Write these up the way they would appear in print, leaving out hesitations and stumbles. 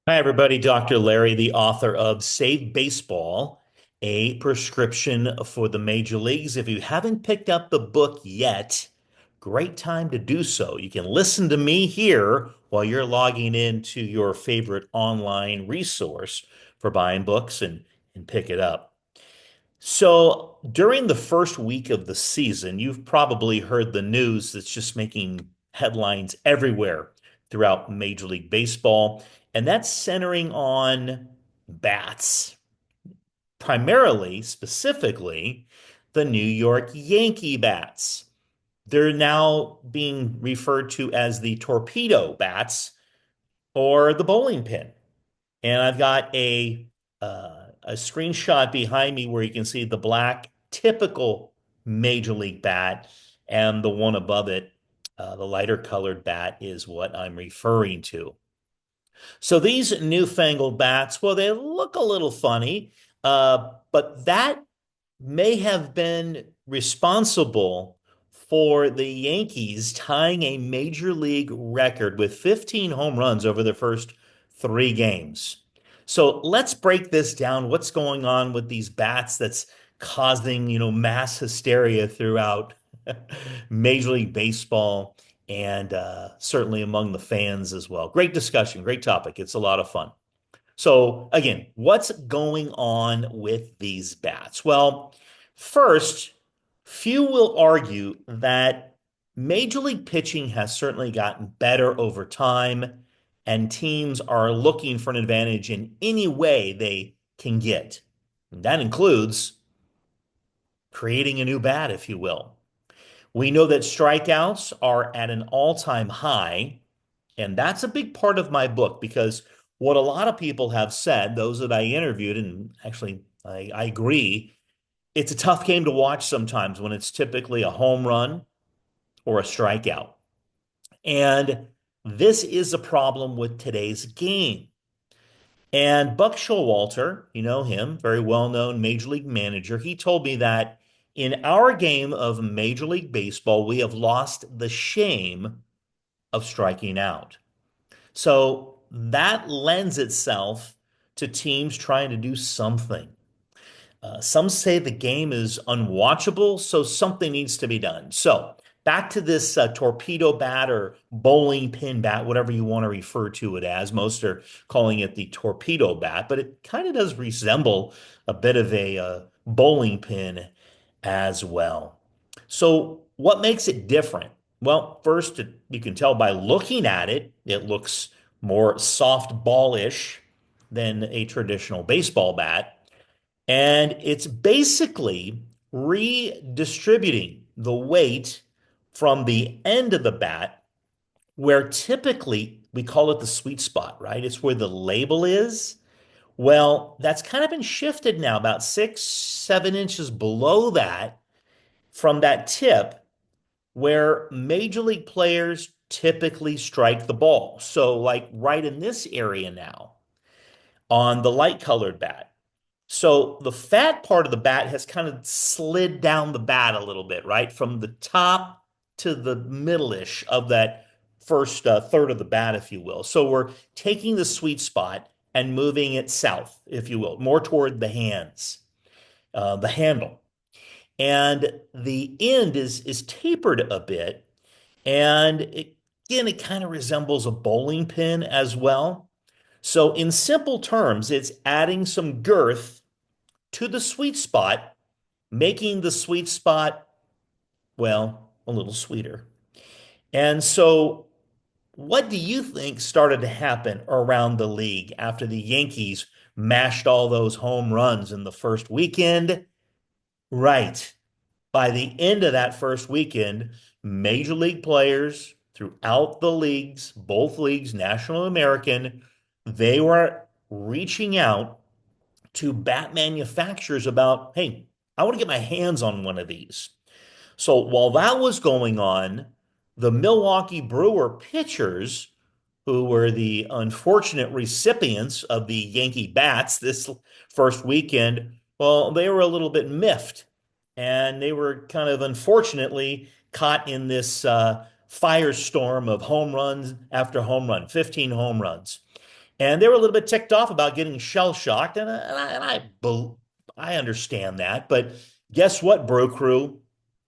Hi, everybody. Dr. Larry, the author of Save Baseball, a prescription for the major leagues. If you haven't picked up the book yet, great time to do so. You can listen to me here while you're logging into your favorite online resource for buying books and pick it up. So during the first week of the season, you've probably heard the news that's just making headlines everywhere throughout Major League Baseball, and that's centering on bats, primarily, specifically, the New York Yankee bats. They're now being referred to as the torpedo bats or the bowling pin. And I've got a screenshot behind me where you can see the black typical Major League bat, and the one above it, the lighter colored bat, is what I'm referring to. So these newfangled bats, well, they look a little funny, but that may have been responsible for the Yankees tying a major league record with 15 home runs over the first three games. So let's break this down. What's going on with these bats that's causing, mass hysteria throughout Major League Baseball and certainly among the fans as well. Great discussion, great topic. It's a lot of fun. So again, what's going on with these bats? Well, first, few will argue that Major League pitching has certainly gotten better over time, and teams are looking for an advantage in any way they can get. And that includes creating a new bat, if you will. We know that strikeouts are at an all-time high, and that's a big part of my book because what a lot of people have said, those that I interviewed, and actually I agree, it's a tough game to watch sometimes when it's typically a home run or a strikeout. And this is a problem with today's game. And Buck Showalter, you know him, very well-known Major League manager, he told me that in our game of Major League Baseball, we have lost the shame of striking out. So that lends itself to teams trying to do something. Some say the game is unwatchable, so something needs to be done. So back to this torpedo bat or bowling pin bat, whatever you want to refer to it as. Most are calling it the torpedo bat, but it kind of does resemble a bit of a bowling pin as well. So what makes it different? Well, first, you can tell by looking at it, it looks more softball-ish than a traditional baseball bat. And it's basically redistributing the weight from the end of the bat, where typically we call it the sweet spot, right? It's where the label is. Well, that's kind of been shifted now, about 6, 7 inches below that from that tip, where major league players typically strike the ball. So, like right in this area now on the light colored bat. So the fat part of the bat has kind of slid down the bat a little bit, right? From the top to the middle-ish of that first third of the bat, if you will. So we're taking the sweet spot and moving it south, if you will, more toward the hands, the handle. And the end is tapered a bit. And again, it kind of resembles a bowling pin as well. So in simple terms, it's adding some girth to the sweet spot, making the sweet spot, well, a little sweeter. And so, what do you think started to happen around the league after the Yankees mashed all those home runs in the first weekend? Right. By the end of that first weekend, major league players throughout the leagues, both leagues, National and American, they were reaching out to bat manufacturers about, hey, I want to get my hands on one of these. So while that was going on, the Milwaukee Brewer pitchers, who were the unfortunate recipients of the Yankee bats this first weekend, well, they were a little bit miffed. And they were kind of unfortunately caught in this firestorm of home runs after home run, 15 home runs. And they were a little bit ticked off about getting shell shocked, I understand that. But guess what, Bro Crew?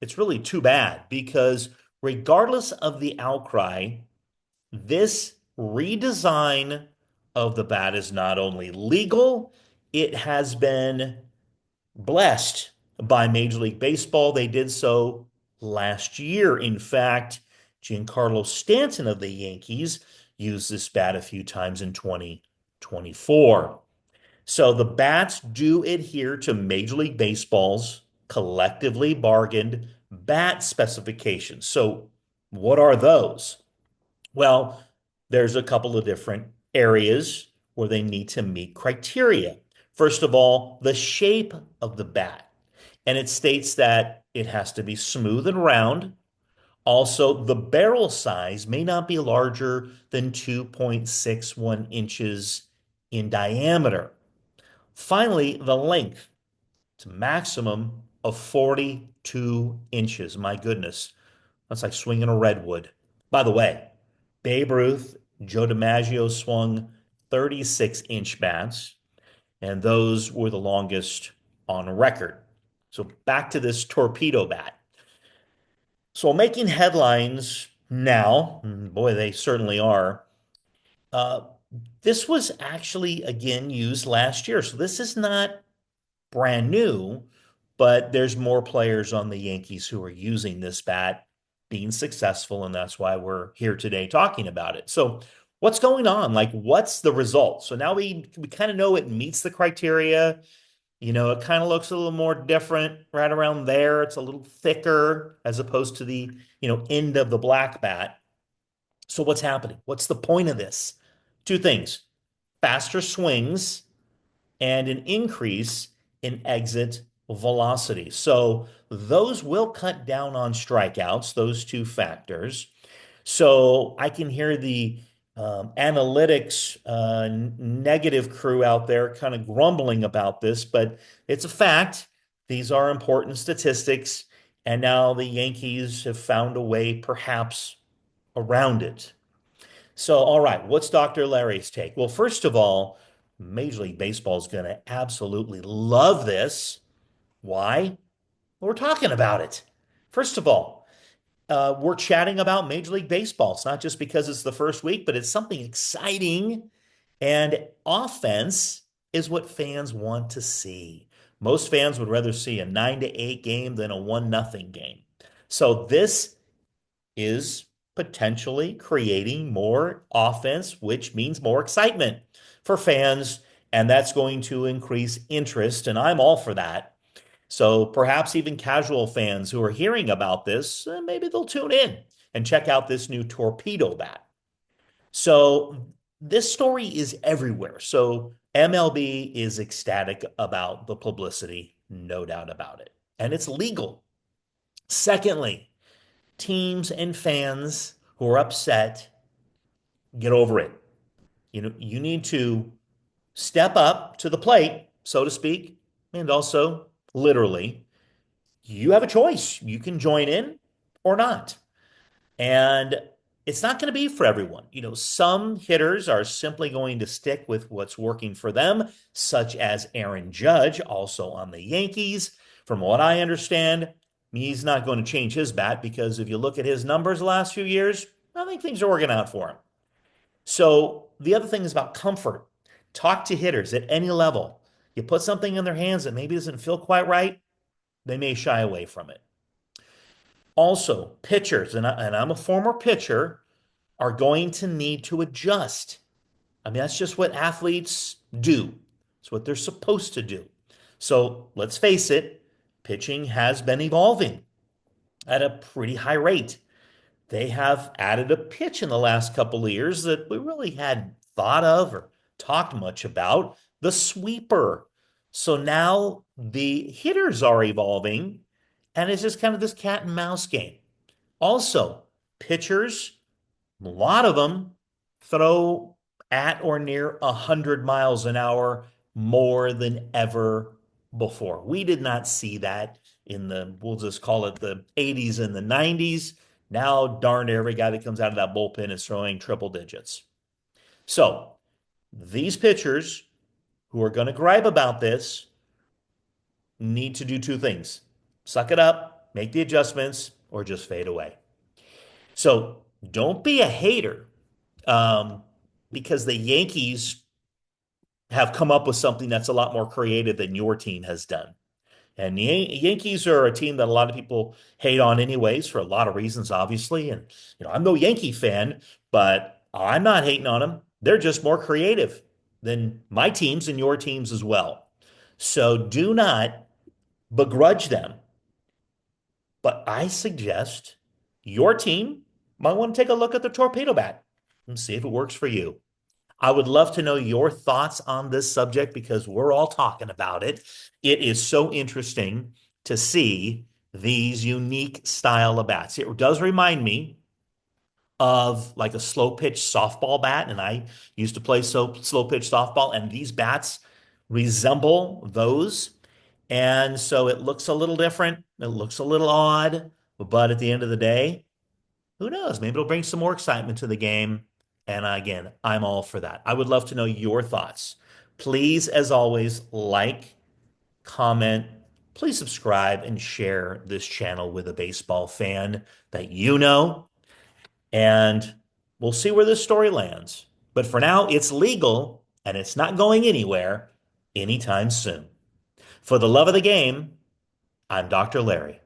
It's really too bad because regardless of the outcry, this redesign of the bat is not only legal, it has been blessed by Major League Baseball. They did so last year. In fact, Giancarlo Stanton of the Yankees used this bat a few times in 2024. So the bats do adhere to Major League Baseball's collectively bargained bat specifications. So, what are those? Well, there's a couple of different areas where they need to meet criteria. First of all, the shape of the bat. And it states that it has to be smooth and round. Also, the barrel size may not be larger than 2.61 inches in diameter. Finally, the length. It's a maximum of 42 inches. My goodness, that's like swinging a redwood. By the way, Babe Ruth, Joe DiMaggio swung 36-inch bats, and those were the longest on record. So back to this torpedo bat. So making headlines now, boy, they certainly are. Uh, this was actually again used last year. So this is not brand new, but there's more players on the Yankees who are using this bat, being successful, and that's why we're here today talking about it. So, what's going on? Like, what's the result? So now we kind of know it meets the criteria. It kind of looks a little more different right around there. It's a little thicker as opposed to the, end of the black bat. So what's happening? What's the point of this? Two things: faster swings and an increase in exit velocity. So those will cut down on strikeouts, those two factors. So I can hear the analytics negative crew out there kind of grumbling about this, but it's a fact. These are important statistics. And now the Yankees have found a way, perhaps, around it. So, all right, what's Dr. Larry's take? Well, first of all, Major League Baseball is going to absolutely love this. Why? We're talking about it. First of all, we're chatting about Major League Baseball. It's not just because it's the first week, but it's something exciting. And offense is what fans want to see. Most fans would rather see a 9-8 game than a 1-0 game. So this is potentially creating more offense, which means more excitement for fans, and that's going to increase interest, and I'm all for that. So perhaps even casual fans who are hearing about this, maybe they'll tune in and check out this new torpedo bat. So this story is everywhere. So MLB is ecstatic about the publicity, no doubt about it. And it's legal. Secondly, teams and fans who are upset, get over it. You need to step up to the plate, so to speak, and also literally, you have a choice. You can join in or not. And it's not going to be for everyone. Some hitters are simply going to stick with what's working for them, such as Aaron Judge, also on the Yankees. From what I understand, he's not going to change his bat because if you look at his numbers the last few years, I think things are working out for him. So the other thing is about comfort. Talk to hitters at any level. You put something in their hands that maybe doesn't feel quite right, they may shy away from it. Also, pitchers, and I'm a former pitcher, are going to need to adjust. I mean, that's just what athletes do. It's what they're supposed to do. So let's face it, pitching has been evolving at a pretty high rate. They have added a pitch in the last couple of years that we really hadn't thought of or talked much about, the sweeper. So now the hitters are evolving, and it's just kind of this cat and mouse game. Also, pitchers, a lot of them throw at or near 100 miles an hour more than ever before. We did not see that in we'll just call it the 80s and the 90s. Now, darn every guy that comes out of that bullpen is throwing triple digits. So, These pitchers who are going to gripe about this need to do two things: suck it up, make the adjustments, or just fade away. So don't be a hater um, because the Yankees have come up with something that's a lot more creative than your team has done. And the Yankees are a team that a lot of people hate on anyways for a lot of reasons, obviously. And I'm no Yankee fan, but I'm not hating on them. They're just more creative than my teams and your teams as well. So do not begrudge them. But I suggest your team might want to take a look at the torpedo bat and see if it works for you. I would love to know your thoughts on this subject because we're all talking about it. It is so interesting to see these unique style of bats. It does remind me of like a slow pitch softball bat, and I used to play slow pitch softball, and these bats resemble those. And so it looks a little different. It looks a little odd, but at the end of the day, who knows? Maybe it'll bring some more excitement to the game. And again, I'm all for that. I would love to know your thoughts. Please, as always, like, comment, please subscribe and share this channel with a baseball fan that you know. And we'll see where this story lands. But for now, it's legal and it's not going anywhere anytime soon. For the love of the game, I'm Dr. Larry.